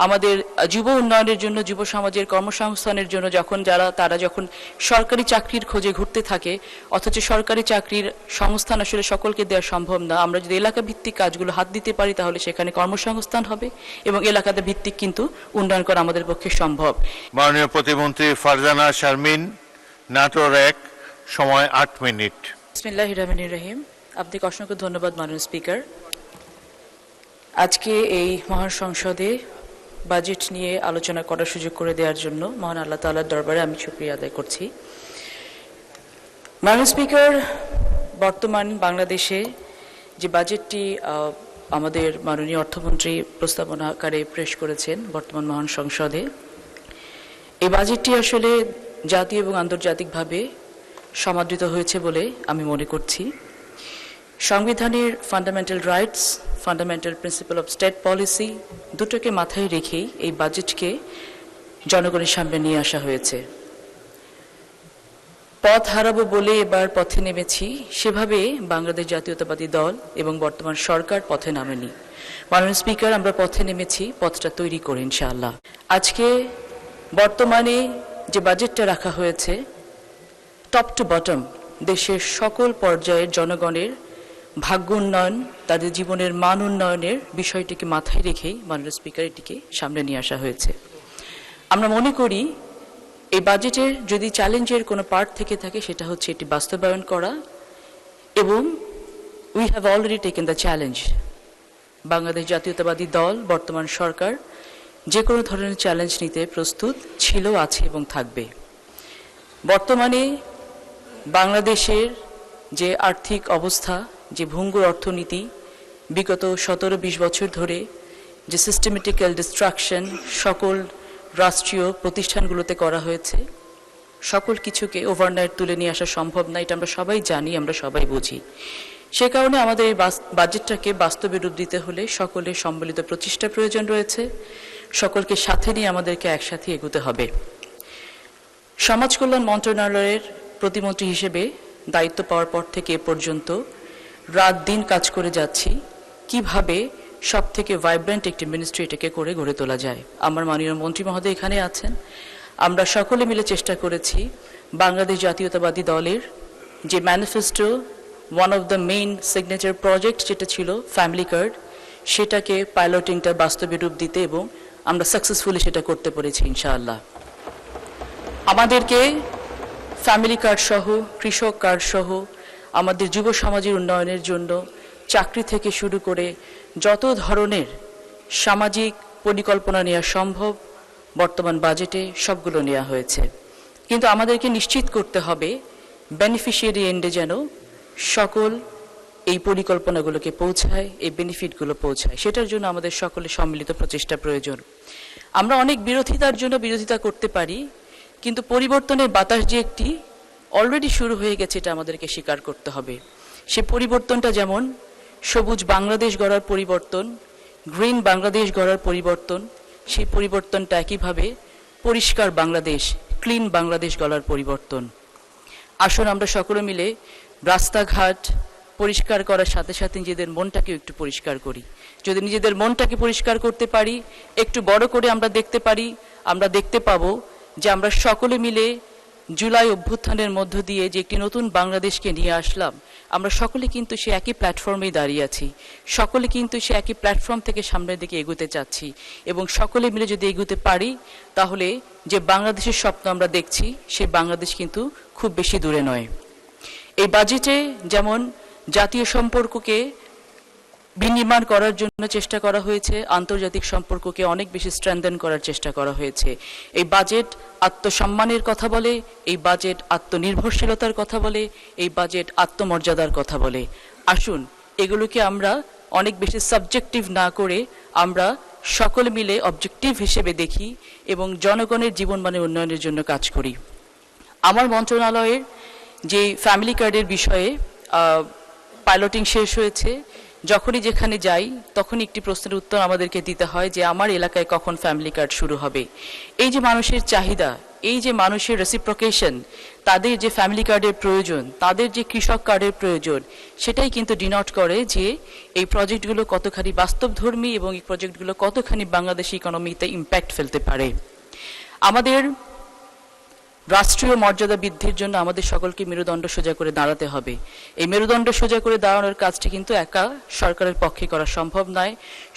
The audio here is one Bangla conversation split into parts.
আমাদের যুব উন্নয়নের জন্য, যুব সমাজের কর্মসংস্থানের জন্য তারা যখন সরকারি চাকরির খোঁজে ঘুরতে থাকে, অথচ সরকারি চাকরির সংস্থান আসলে সকলকে দেওয়া সম্ভব না। আমরা যদি এলাকা ভিত্তিক কাজগুলো হাত দিতে পারি তাহলে সেখানে কর্মসংস্থান হবে এবং এলাকাতে ভিত্তিক কিন্তু উন্নয়ন করা আমাদের পক্ষে সম্ভব। মাননীয় প্রতিমন্ত্রী ফারজানা শারমিন, নাটোর 1, সময় 8 মিনিট। বিসমিল্লাহির রহমানির রহিম। আপনাকে অসংখ্য ধন্যবাদ মাননীয় স্পিকার। আজকে এই মহান সংসদে বাজেট নিয়ে আলোচনা করার সুযোগ করে দেওয়ার জন্য মহান আল্লাহ তাআলার দরবারে আমি শুকরিয়া আদায় করছি। মাননীয় স্পিকার, বর্তমান বাংলাদেশে যে বাজেটটি আমাদের মাননীয় অর্থমন্ত্রী প্রস্তাবনা আকারে পেশ করেছেন বর্তমান মহান সংসদে, এই বাজেটটি আসলে জাতীয় এবং আন্তর্জাতিকভাবে সমাদৃত হয়েছে বলে আমি মনে করছি। সংবিধানের fundamental rights, fundamental principal of state policy দুটোকে মাথায় রেখেই এই বাজেটকে জনগণের সামনে নিয়ে আসা হয়েছে। পথ হারাবো বলে এবার পথে নেমেছি, সেভাবে বাংলাদেশ জাতীয়তাবাদী দল এবং বর্তমান সরকার পথে নামেনি। মাননীয় স্পিকার, আমরা পথে নেমেছি, পথটা তৈরি করে ইনশাআল্লাহ। আজকে বর্তমানে যে বাজেটটা রাখা হয়েছে, টপ টু বটম দেশের সকল পর্যায়ের জনগণের ভাগ্য উন্নয়ন, তাদের জীবনের মান উন্নয়নের বিষয়টিকে মাথায় রেখেই মাননীয় স্পিকার এটিকে সামনে নিয়ে আসা হয়েছে। আমরা মনে করি এই বাজেটের যদি চ্যালেঞ্জের কোনো পার্ট থেকে থাকে সেটা হচ্ছে এটি বাস্তবায়ন করা, এবং we have already taken the challenge. Bangladesh জাতীয়তাবাদী দল, বর্তমান সরকার যে কোনো ধরনের চ্যালেঞ্জ নিতে প্রস্তুত ছিল, আছে এবং থাকবে। বর্তমানে বাংলাদেশের যে আর্থিক অবস্থা, যে ভঙ্গুর অর্থনীতি, বিগত 17-20 বছর ধরে যে সিস্টেমেটিক্যাল ডিস্ট্রাকশন সকল রাষ্ট্রীয় প্রতিষ্ঠানগুলোতে করা হয়েছে, সকল কিছুকে ওভারনাইট তুলে নিয়ে আসা সম্ভব না, এটা আমরা সবাই জানি, আমরা সবাই বুঝি। সে কারণে আমাদের এই বাজেটটাকে বাস্তবে রূপ দিতে হলে সকলের সম্মিলিত প্রচেষ্টা প্রয়োজন রয়েছে। সকলকে সাথে নিয়ে আমাদেরকে একসাথে এগোতে হবে। সমাজ কল্যাণ মন্ত্রণালয়ের প্রতিমন্ত্রী হিসেবে দায়িত্ব পাওয়ার পর থেকে এ পর্যন্ত রাত দিন কাজ করে যাচ্ছি কিভাবে সব থেকে ভাইব্রেন্ট একটি মিনিস্ট্রি এটাকে করে গড়ে তোলা যায়। আমার মাননীয় মন্ত্রী মহোদয় এখানে আছেন। আমরা সকলে মিলে চেষ্টা করেছি বাংলাদেশ জাতীয়তাবাদী দলের যে manifesto, one of the main signature project যেটা ছিল ফ্যামিলি কার্ড, সেটাকে পাইলটিংটা বাস্তবে রূপ দিতে, এবং আমরা সাকসেসফুলি সেটা করতে পেরেছি ইনশাআল্লাহ। আমাদেরকে ফ্যামিলি কার্ড সহ, কৃষক কার্ড সহ, আমাদের যুব সমাজের উন্নয়নের জন্য চাকরি থেকে শুরু করে যত ধরনের সামাজিক পরিকল্পনা নেওয়া সম্ভব বর্তমান বাজেটে সবগুলো নেওয়া হয়েছে। কিন্তু আমাদেরকে নিশ্চিত করতে হবে বেনিফিশিয়ারি এন্ডে যেন সকল এই পরিকল্পনাগুলোকে পৌঁছায়, এই বেনিফিটগুলো পৌঁছায়, সেটার জন্য আমাদের সকলের সম্মিলিত প্রচেষ্টা প্রয়োজন। আমরা অনেক বিরোধিতার জন্য বিরোধিতা করতে পারি, কিন্তু পরিবর্তনের বাতাস যে একটি অলরেডি শুরু হয়ে গেছে এটা আমাদেরকে স্বীকার করতে হবে। সে পরিবর্তনটা যেমন সবুজ বাংলাদেশ গড়ার পরিবর্তন, গ্রিন বাংলাদেশ গড়ার পরিবর্তন, সেই পরিবর্তনটা একইভাবে পরিষ্কার বাংলাদেশ, ক্লিন বাংলাদেশ গড়ার পরিবর্তন। আসুন আমরা সকলে মিলে রাস্তাঘাট পরিষ্কার করার সাথে সাথে নিজেদের মনটাকেও একটু পরিষ্কার করি। যদি নিজেদের মনটাকে পরিষ্কার করতে পারি, একটু বড় করে আমরা দেখতে পারি, আমরা দেখতে পাবো যে আমরা সকলে মিলে জুলাই অভ্যুত্থানের মধ্য দিয়ে যে একটি নতুন বাংলাদেশকে নিয়ে আসলাম, আমরা সকলে কিন্তু সে একই প্ল্যাটফর্মেই দাঁড়িয়ে আছি, সকলে কিন্তু সে একই প্ল্যাটফর্ম থেকে সামনের দিকে এগোতে চাচ্ছি, এবং সকলে মিলে যদি এগোতে পারি তাহলে যে বাংলাদেশের স্বপ্ন আমরা দেখছি সেই বাংলাদেশ কিন্তু খুব বেশি দূরে নয়। এই বাজেটে যেমন জাতীয় সম্পর্ককে বিনির্মাণ করার জন্য চেষ্টা করা হয়েছে, আন্তর্জাতিক সম্পর্ককে অনেক বেশি স্ট্রেংথেন করার চেষ্টা করা হয়েছে। এই বাজেট আত্মসম্মানের কথা বলে, এই বাজেট আত্মনির্ভরশীলতার কথা বলে, এই বাজেট আত্মমর্যাদার কথা বলে। আসুন এগুলোকে আমরা অনেক বেশি সাবজেক্টিভ না করে আমরা সকলে মিলে অবজেক্টিভ হিসেবে দেখি এবং জনগণের জীবনমানের উন্নয়নের জন্য কাজ করি। আমার মন্ত্রণালয়ের যে ফ্যামিলি কার্ডের বিষয়ে পাইলটিং শেষ হয়েছে, যখনই যেখানে যাই তখনই একটি প্রশ্নের উত্তর আমাদেরকে দিতে হয় যে আমার এলাকায় কখন ফ্যামিলি কার্ড শুরু হবে। এই যে মানুষের চাহিদা, এই যে মানুষের রেসিপ্রোকেশন, তাদের যে ফ্যামিলি কার্ডের প্রয়োজন, তাদের যে কৃষক কার্ডের প্রয়োজন, সেটাই কিন্তু ডিনোট করে যে এই প্রজেক্টগুলো কতখানি বাস্তবধর্মী এবং এই প্রজেক্টগুলো কতখানি বাংলাদেশি ইকোনমিতে ইম্প্যাক্ট ফেলতে পারে। আমাদের রাষ্ট্রীয় মর্যাদা বৃদ্ধির জন্য আমাদের সকলকে মেরুদণ্ড সোজা করে দাঁড়াতে হবে। এই মেরুদণ্ড সোজা করে দাঁড়ানোর কাজটি কিন্তু একা সরকারের পক্ষে করা সম্ভব নয়।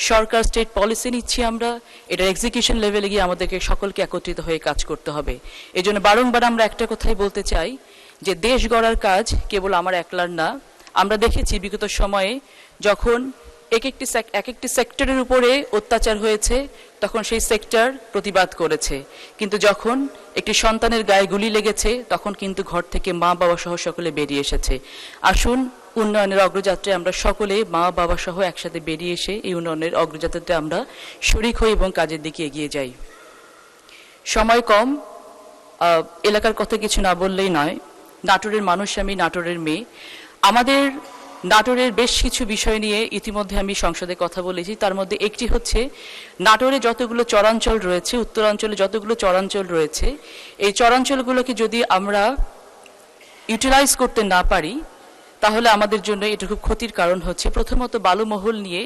সরকার স্টেট পলিসি নিচ্ছি আমরা, এটা এক্সিকিউশন লেভেলে গিয়ে আমাদেরকে সকলকে একত্রিত হয়ে কাজ করতে হবে। এই জন্য বারংবার আমরা একটা কথাই বলতে চাই যে দেশ গড়ার কাজ কেবল আমার একলার না। আমরা দেখেছি বিগত সময়ে যখন এক একটি সেক্টরের উপরে অত্যাচার হয়েছে, তখন সেই সেক্টর প্রতিবাদ করেছে, কিন্তু যখন একটি সন্তানের গায়ে গুলি লেগেছে তখন কিন্তু ঘর থেকে মা বাবা সহ সকলে বেরিয়ে এসেছে। আসুন উন্নয়নের অগ্রযাত্রায় আমরা সকলে মা বাবা সহ একসাথে বেরিয়ে এসে এই উন্নয়নের অগ্রযাত্রাতে আমরা শরিক হই এবং কাজের দিকে এগিয়ে যাই। সময় কম, এলাকার কথা কিছু না বললেই নয়। নাটোরের মানুষ আমি, নাটোরের মেয়ে। আমাদের নাটোরের বেশ কিছু বিষয় নিয়ে ইতিমধ্যে আমি সংসদে কথা বলেছি। তার মধ্যে একটি হচ্ছে নাটোরে যতগুলো চরাঞ্চল রয়েছে, উত্তরাঞ্চলে যতগুলো চরাঞ্চল রয়েছে, এই চরাঞ্চলগুলোকে যদি আমরা ইউটিলাইজ করতে না পারি তাহলে আমাদের জন্য এটা খুব ক্ষতির কারণ হচ্ছে। প্রথমত বালুমহল নিয়ে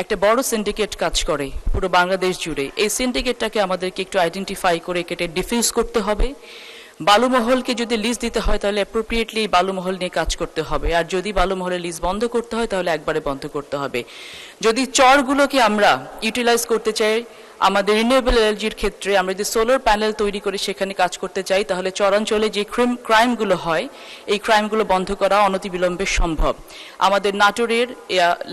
একটা বড় সিন্ডিকেট কাজ করে পুরো বাংলাদেশ জুড়ে। এই সিন্ডিকেটটাকে আমাদেরকে একটু আইডেন্টিফাই করে কেটে ডিফিউজ করতে হবে। বালুমহলকে যদি লিজ দিতে হয় তাহলে অ্যাপ্রোপ্রিয়েটলি বালুমহল নিয়ে কাজ করতে হবে, আর যদি বালুমহলের লিজ বন্ধ করতে হয় তাহলে একবারে বন্ধ করতে হবে। যদি চরগুলোকে আমরা ইউটিলাইজ করতে চাই, আমাদের রিনিউয়েবল এনার্জির ক্ষেত্রে আমরা যদি সোলার প্যানেল তৈরি করে সেখানে কাজ করতে চাই, তাহলে চরাঞ্চলে যে ক্রাইমগুলো হয় এই ক্রাইমগুলো বন্ধ করা অনতিবিলম্বে সম্ভব। আমাদের নাটোরের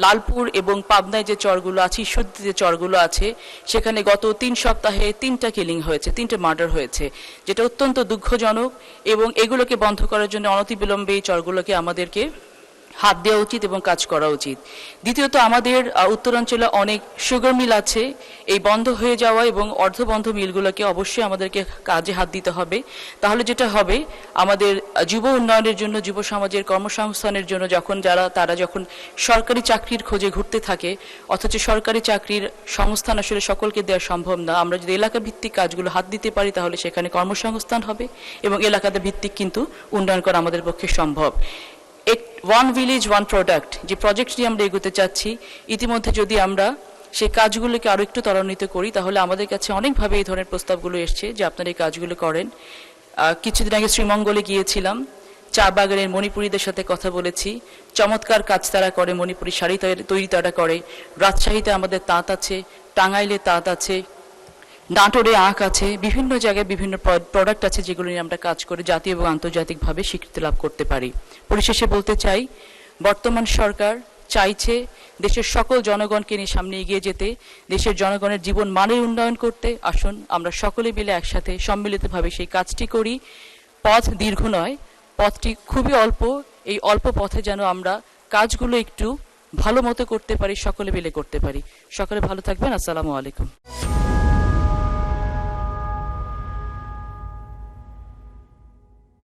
লালপুর এবং পাবনায় যে চরগুলো আছে, ঈশ্বরদীতে যে চরগুলো আছে, সেখানে গত 3 সপ্তাহে 3টা কিলিং হয়েছে, 3টে মার্ডার হয়েছে, যেটা অত্যন্ত দুঃখজনক। এবং এগুলোকে বন্ধ করার জন্য অনতিবিলম্বে এই চরগুলোকে আমাদেরকে হাত দেওয়া উচিত এবং কাজ করা উচিত। দ্বিতীয়ত, আমাদের উত্তরাঞ্চলে অনেক সুগার মিল আছে। এই বন্ধ হয়ে যাওয়া এবং অর্ধবন্ধ মিলগুলোকে অবশ্যই আমাদেরকে কাজে হাত দিতে হবে। তাহলে যেটা হবে, আমাদের যুব উন্নয়নের জন্য, যুব সমাজের কর্মসংস্থানের জন্য তারা যখন সরকারি চাকরির খোঁজে ঘুরতে থাকে, অথচ সরকারি চাকরির সংস্থান আসলে সকলকে দেওয়া সম্ভব না। আমরা যদি এলাকা ভিত্তিক কাজগুলো হাত দিতে পারি তাহলে সেখানে কর্মসংস্থান হবে এবং এলাকাতে ভিত্তিক কিন্তু উন্নয়ন করা আমাদের পক্ষে সম্ভব। ওয়ান ভিলেজ ওয়ান প্রোডাক্ট যে প্রজেক্ট নিয়ে আমরা এগোতে চাচ্ছি, ইতিমধ্যে যদি আমরা সেই কাজগুলোকে আরও একটু ত্বরান্বিত করি তাহলে আমাদের কাছে অনেকভাবে এই ধরনের প্রস্তাবগুলো এসছে যে আপনারা এই কাজগুলো করেন। কিছুদিন আগে শ্রীমঙ্গলে গিয়েছিলাম, চা বাগানের মণিপুরীদের সাথে কথা বলেছি। চমৎকার কাজ তারা করে, মণিপুরি শাড়ি তৈরি তারা করে। রাজশাহীতে আমাদের তাঁত আছে, টাঙ্গাইলে তাঁত আছে, নাটোরে আঁক আছে, বিভিন্ন জায়গায় বিভিন্ন প্রোডাক্ট আছে যেগুলো নিয়ে আমরা কাজ করে জাতীয় এবং আন্তর্জাতিকভাবে স্বীকৃতি লাভ করতে পারি। পরিশেষে বলতে চাই, বর্তমান সরকার চাইছে দেশের সকল জনগণকে নিয়ে সামনে এগিয়ে যেতে, দেশের জনগণের জীবন মানের উন্নয়ন করতে। আসুন আমরা সকলে মিলে একসাথে সম্মিলিতভাবে সেই কাজটি করি। পথ দীর্ঘ নয়, পথটি খুবই অল্প। এই অল্প পথে যেন আমরা কাজগুলো একটু ভালো মতো করতে পারি, সকলে মিলে করতে পারি। সকলে ভালো থাকবেন। আসসালামু আলাইকুম।